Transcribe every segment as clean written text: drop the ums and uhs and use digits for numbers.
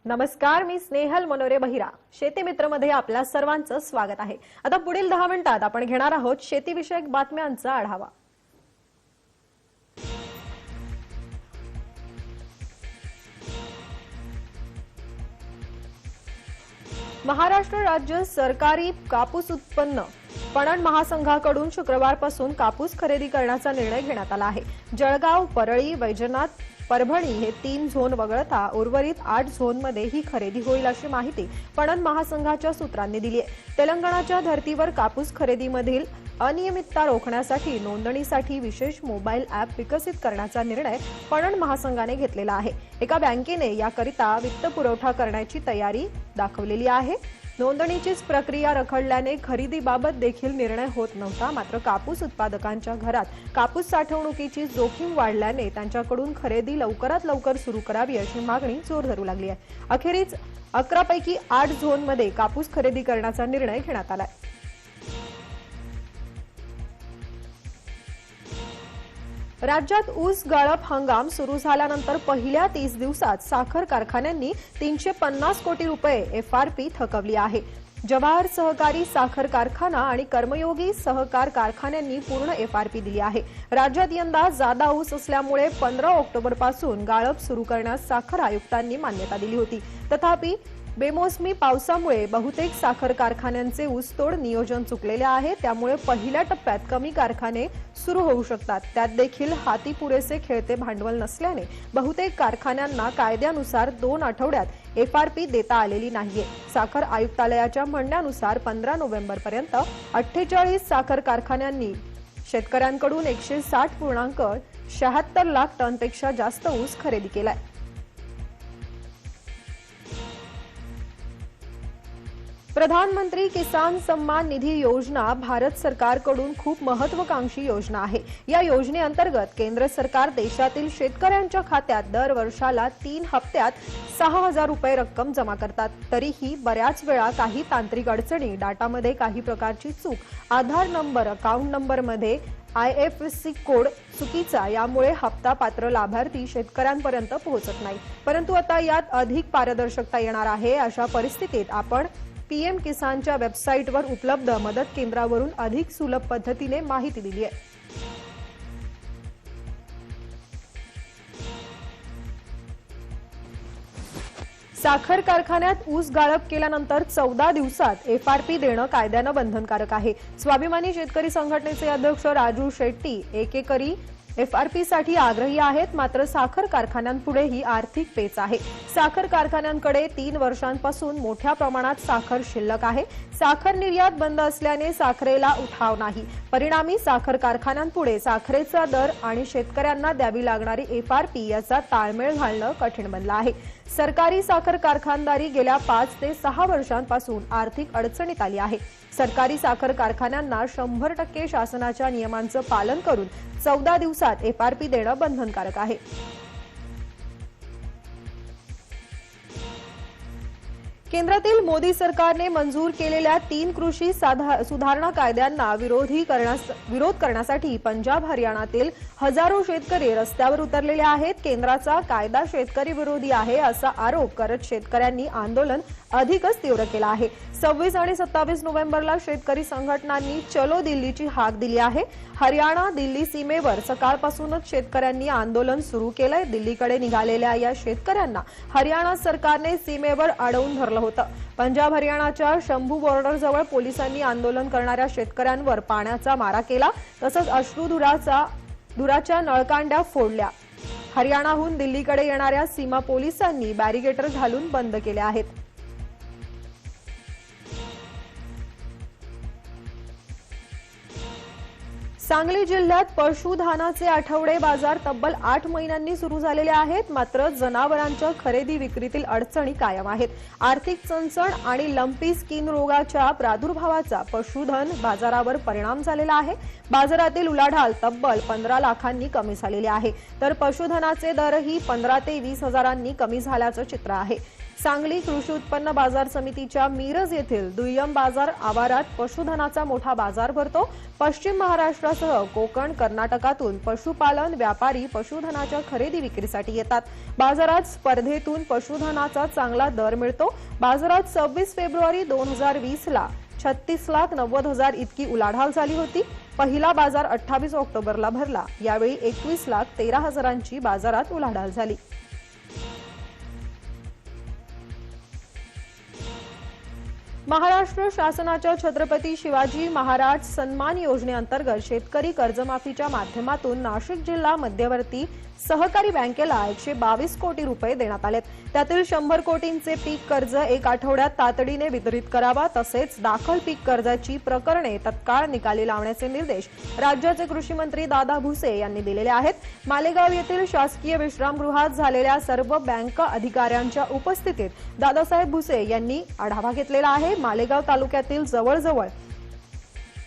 नमस्कार, मी स्नेहल मनोरे बहिरा. शेती मित्र मध्ये आपल्या सर्वांचं स्वागत आहे. आता पुढील 10 मिनिटात आपण घेणार आहोत शेतीविषयक बातम्यांचा आढावा. महाराष्ट्र राज्य सरकारी कापूस उत्पन्न पणन महासंघाकडून शुक्रवारपासून कापूस खरेदी करण्याचा निर्णय घेण्यात आला आहे. जळगाव, परळी, वैजनाथ, परभणी हे 3 झोन वगळता उर्वरित 8 झोनमध्ये ही खरेदी होईल अशी माहिती पणन महासंघाच्या सूत्रांनी दिली आहे. तेलंगणाच्या धर्तीवर कापूस खरेदीमधील अनियमितता रोखण्यासाठी नोंदणीसाठी विशेष मोबाईल ॲप विकसित करण्याचा निर्णय पणन महासंघाने घेतलेला आहे. एका बँकेने याकरिता वित्तपुरवठा करण्याची तयारी दाखवलेली आहे. नोंदणीचीच प्रक्रिया रखडल्याने खरेदीबाबत देखील निर्णय होत नव्हता. मात्र कापूस उत्पादकांच्या घरात कापूस साठवणुकीची जोखीम वाढल्याने त्यांच्याकडून खरेदी लवकरात लवकर सुरू करावी अशी मागणी जोर धरू लागली आहे. अखेरीस 11 पैकी 8 झोनमध्ये कापूस खरेदी करण्याचा निर्णय घेण्यात आला आहे. राज्यात ऊस गाळप हंगाम सुरू झाल्यानंतर पहिल्या 30 दिवसात साखर कारखान्यांनी 350 कोटी रुपये एफआरपी थकवली आहे. जवाहर सहकारी साखर कारखाना आणि कर्मयोगी सहकार कारखान्यांनी पूर्ण एफआरपी दिली आहे. राज्यात यंदा जादा ऊस असल्यामुळे 15 ऑक्टोबरपासून गाळप सुरू करण्यास साखर आयुक्तांनी मान्यता दिली होती. तथापि बेमोसमी पावसामुळे बहुतेक साखर कारखान्यांचे ऊसतोड नियोजन चुकलेले आहे. त्यामुळे पहिल्या टप्प्यात कमी कारखाने सुरू होऊ शकतात. त्यात देखील हाती पुरेसे खेळते भांडवल नसल्याने बहुतेक कारखान्यांना कायद्यानुसार 2 आठवड्यात एफआरपी देता आलेली नाहीये. साखर आयुक्तालयाच्या म्हणण्यानुसार 15 नोव्हेंबरपर्यंत 48 साखर कारखान्यांनी शेतकऱ्यांकडून 160.76 लाख टनपेक्षा जास्त ऊस खरेदी केलाय. प्रधानमंत्री किसान सम्मान निधी योजना भारत सरकारकडून खूप महत्त्वाकांक्षी योजना आहे. या योजनेअंतर्गत केंद्र सरकार देशातील शेतकऱ्यांच्या खात्यात दर वर्षाला 3 हप्त्यात 6,000 रुपये रक्कम जमा करतात. तरीही बऱ्याच वेळा काही तांत्रिक अडचणी, डाटामध्ये काही प्रकारची चूक, आधार नंबर, अकाउंट नंबरमध्ये IFSC कोड चुकीचा यामुळे हप्ता पात्र लाभार्थी शेतकऱ्यांपर्यंत पोहोचत नाही. परंतु आता यात अधिक पारदर्शकता येणार आहे. अशा परिस्थितीत आपण पीएम किसानच्या वेबसाईटवर उपलब्ध मदत केंद्रावरून अधिक सुलभ पद्धतीने माहिती दिली आहे. साखर कारखान्यात ऊस गाळप केल्यानंतर 14 दिवसात एफआरपी देणं कायद्यानं बंधनकारक आहे. स्वाभिमानी शेतकरी संघटनेचे अध्यक्ष राजू शेट्टी एकेकरी एफआरपीसाठी आग्रही आहेत. मात्र साखर कारखान्यांपुढे ही आर्थिक पेच आहे. साखर कारखान्यांकडे 3 वर्षांपासून मोठ्या प्रमाणात साखर शिल्लक आहे. साखर निर्यात बंद असल्याने साखरेला उठाव नाही. परिणामी साखर कारखान्यांपुढे साखरेचा दर आणि शेतकऱ्यांना द्यावी लागणारी एफआरपी याचा ताळमेळ घालणं कठीण बनलं आहे. सरकारी साखर कारखानदारी गेल्या 5 ते 6 वर्षांपासून आर्थिक अडचणीत आली आहे. सरकारी साखर कारखान्यांना 100% शासनाच्या नियमांचं पालन करून 14 दिवसात एफआरपी देणं बंधनकारक आहे. केंद्रातील मोदी सरकारने मंजूर केलेल्या 3 कृषी सुधारणा कायद्यांना विरोध करण्यासाठी पंजाब, हरियाणातील हजारो शेतकरी रस्त्यावर उतरलेले आहेत. केंद्राचा कायदा शेतकरी विरोधी आहे असा आरोप करत शेतकऱ्यांनी आंदोलन अधिकच तीव्र केलं आहे. 26 आणि 27 नोव्हेंबरला शेतकरी संघटनांनी चलो दिल्लीची हाक दिली आहे. हरियाणा दिल्ली सीमेवर सकाळपासूनच शेतकऱ्यांनी आंदोलन सुरू केलंय. दिल्लीकडे निघालेल्या या शेतकऱ्यांना हरियाणा सरकारने सीमेवर अडवून धरलं होतं. पंजाब हरियाणाच्या शंभू बॉर्डरजवळ पोलिसांनी आंदोलन करणाऱ्या शेतकऱ्यांवर पाण्याचा मारा केला. तसंच अश्रुधुराच्या नळकांड्या फोडल्या. हरियाणाहून दिल्लीकडे येणाऱ्या सीमा पोलिसांनी बॅरिगेटर घालून बंद केले आहेत. सांगली जिल्ह्यात पशुधनाचे आठवडे बाजार तब्बल 8 महिन्यांनी सुरू झालेले आहेत. मात्र जनावरांच्या खरेदी विक्रीतील अडचणी कायम आहेत. आर्थिक चणचण आणि लंपी स्किन रोगाच्या प्रादुर्भावाचा पशुधन बाजारावर परिणाम झालेला आहे. बाजारातील उलाढाल तब्बल 15 लाखांनी कमी झालेली आहे. तर पशुधनाचे दरही 15 ते 20 हजारांनी कमी झाल्याचं चित्र आहे. सांगली कृषी उत्पन्न बाजार समितीच्या मिरज येथील दुय्यम बाजार आवारात पशुधनाचा मोठा बाजार भरतो। पश्चिम महाराष्ट्रासह कोकण, कर्नाटकातून पशुपालन व्यापारी पशुधनाच्या खरेदी विक्रीसाठी येतात। बाजारात स्पर्धेतून पशुधनाचा चांगला दर मिळतो। बाजारात 26 फेब्रुवारी 2020 ला 36,90,000 इतकी उलाढाल झाली होती। पहिला बाजार 28 ऑक्टोबरला भरला। यावेळी 21,13,000ची बाजारात उलाढाल झाली। महाराष्ट्र शासनाच्या छत्रपती शिवाजी महाराज सन्मान योजनेअंतर्गत शेतकरी कर्जमाफीच्या माध्यमातून नाशिक जिल्हा मध्यवर्ती सहकारी बँकेला 122 कोटी रुपये देण्यात आलेत। त्यातील 100 कोटींचे पीक कर्ज 1 आठवड्यात तातडीने वितरित करावा, तसेच दाखल पीक कर्जाची प्रकरणे तत्काळ निकाली लावण्याचे निर्देश राज्याचे कृषी मंत्री दादा भुसे यांनी दिलेले आहेत। मालेगाव येथील शासकीय विश्रामगृहात झालेल्या सर्व बँक अधिकाऱ्यांच्या उपस्थितीत दादासाहेब भुसे यांनी आढावा घेतलेला आहे। मालेगाव तालुक्यातील जवळजवळ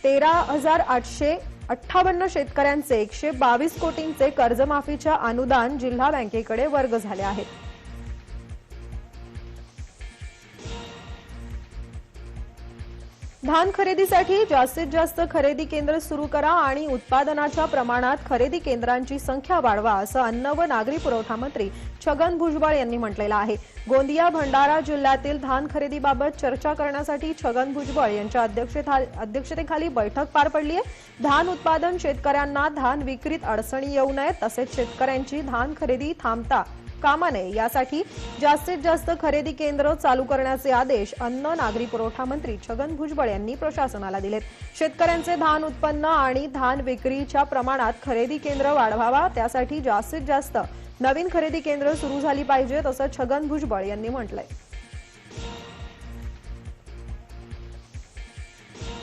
13,858 शेतकऱ्यांचे 122 कोटींचे कर्जमाफीच्या अनुदान जिल्हा बँकेकडे वर्ग झाले आहेत। धान खरेदीसाठी जास्तीत जास्त खरेदी केंद्र सुरू करा आणि उत्पादनाच्या प्रमाणात खरेदी केंद्रांची संख्या वाढवा, असं अन्न व नागरी पुरवठा मंत्री छगन भुजबळ यांनी म्हटलेलं आहे। गोंदिया भंडारा जिल्ह्यातील धान खरेदीबाबत चर्चा करण्यासाठी छगन भुजबळ यांच्या अध्यक्षतेखाली बैठक पार पडली आहे। धान उत्पादन शेतकऱ्यांना धान विक्रीत अडचणी येऊ नयेत, तसेच शेतकऱ्यांची धान खरेदी थांबता कामा नये यासाठी जास्तीत जास्त खरेदी केंद्र चालू करण्याचे आदेश अन्न नागरी पुरवठा मंत्री छगन भुजबळ यांनी प्रशासनाला दिलेत। शेतकऱ्यांचे धान उत्पन्न आणि धान विक्रीच्या प्रमाणात खरेदी केंद्र वाढवावा, त्यासाठी जास्तीत जास्त नवीन खरेदी केंद्र सुरू झाली पाहिजेत, असं छगन भुजबळ यांनी म्हटलंय।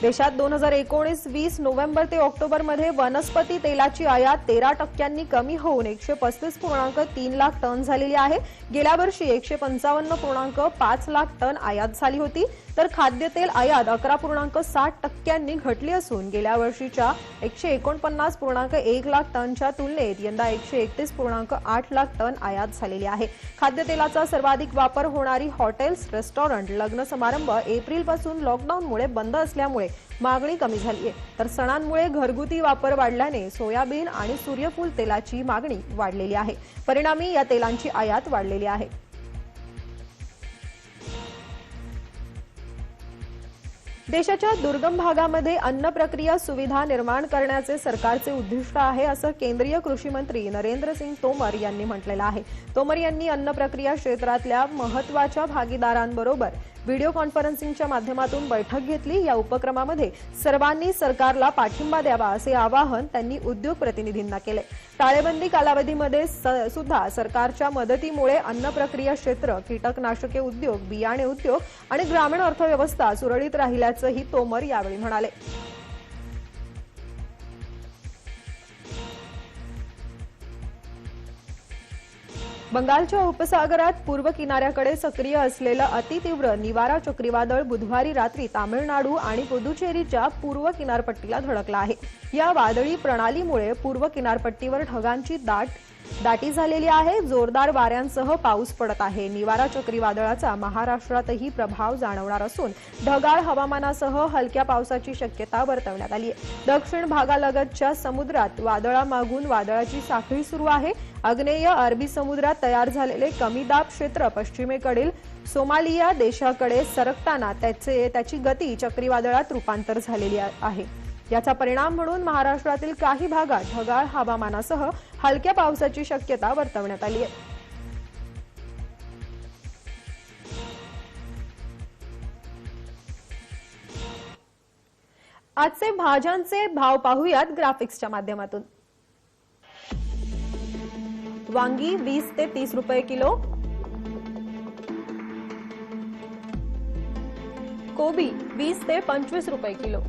देशात 2019-20 नोव्हेंबर ते ऑक्टोबर मध्ये वनस्पती तेलाची आयात 13% कमी होऊन 135.3 लाख टन झालेली आहे। गेल्या वर्षी 155.5 लाख टन आयात झाली होती, तर खाद्यतेल आयात 11.60% घटली असून गेल्या वर्षीच्या 149.1 लाख टनच्या तुलनेत यंदा 131.8 लाख टन आयात झालेली आहे। खाद्यतेलाचा सर्वाधिक वापर होणारी हॉटेल्स, रेस्टॉरंट, लग्न समारंभ एप्रिलपासून लॉकडाऊनमुळे बंद असल्यामुळे मागणी कमी झाली आहे, तर सणांमुळे घरगुती वापर वाढल्याने सोयाबीन आणि सूर्यफूल तेलाची मागणी वाढलेली आहे। परिणामी या तेलांची आयात वाढलेली आहे। देशाच्या दुर्गम भागामध्ये अन्न प्रक्रिया सुविधा निर्माण करण्याचे सरकारचे उद्दिष्ट आहे, असं केंद्रीय कृषी मंत्री नरेंद्र सिंग तोमर यांनी म्हटलेलं आहे। तोमर यांनी अन्न प्रक्रिया क्षेत्रातल्या महत्त्वाच्या भागीदारांबरोबर व्हिडिओ कॉन्फरन्सिंगच्या माध्यमातून बैठक घेतली। या उपक्रमामध्ये सर्वांनी सरकारला पाठिंबा द्यावा, असे आवाहन त्यांनी उद्योग प्रतिनिधींना केले। टाळेबंदी कालावधीमध्ये सुद्धा सरकारच्या मदतीमुळे अन्न प्रक्रिया क्षेत्र, कीटकनाशके उद्योग, बियाणे उद्योग आणि ग्रामीण अर्थव्यवस्था सुरळीत राहिल्याचंही तोमर यावेळी म्हणाले। बंगालच्या उपसागरात पूर्व किनाऱ्याकडे सक्रिय असलेलं अतितीव्र निवारा चक्रीवादळ बुधवारी रात्री तामिळनाडू आणि पुदुचेरीच्या पूर्व किनारपट्टीला धडकलं आहे। या वादळी प्रणालीमुळे पूर्व किनारपट्टीवर ढगांची दाटी झालेली आहे। जोरदार वाऱ्यांसह पाऊस पडत आहे। निवारा चक्रीवादळाचा महाराष्ट्रातही प्रभाव जाणवणार असून ढगाळ हवामानासह हलक्या पावसाची शक्यता वर्तवण्यात आली आहे। दक्षिण भागालगतच्या समुद्रात वादळामागून वादळाची साखळी सुरू आहे। आग्नेय अरबी समुद्रात तयार झालेले कमी दाब क्षेत्र पश्चिमेकडील सोमालिया देशाकडे सरकताना त्याची गती चक्रीवादळात रूपांतर झालेली आहे। याचा परिणाम म्हणून महाराष्ट्रातील काही भागात ढगाळ हवामानासह हलक्या पावसाची शक्यता वर्तवण्यात आली आहे। आजचे भाज्यांचे भाव पाहूयात ग्राफिक्सच्या माध्यमातून। वांगी 20 ते 30 रुपये किलो, कोबी 20 ते 25 रुपये किलो,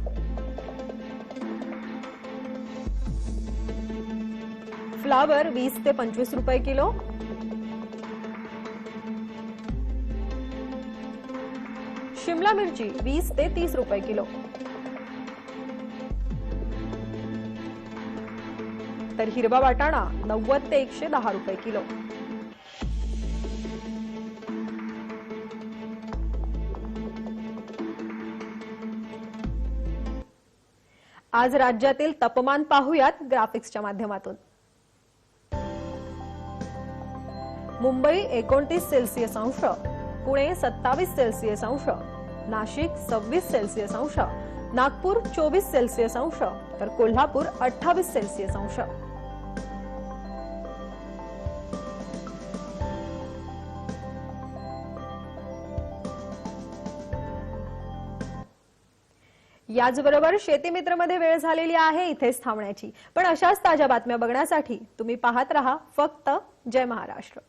फ्लावर 20 ते 25 रुपये किलो, शिमला मिरची 20 ते 30 रुपये किलो, तर हिरवा वाटाणा 90 ते 110 रुपये किलो। आज राज्यातील तापमान पाहूयात ग्राफिक्सच्या माध्यमातून। मुंबई 29 सेल्सिअस अंश, पुणे 27 सेल्सिअस अंश, नाशिक 26 सेल्सिअस अंश, नागपूर 24 सेल्सिअस अंश तर कोल्हापूर 28 सेल्सिअस अंश। याचबरोबर शेती मित्रमध्ये वेळ झालेली आहे इथेच थांबण्याची, पण अशाच ताज्या बातम्या बघण्यासाठी तुम्ही पाहत रहा फक्त जय महाराष्ट्र।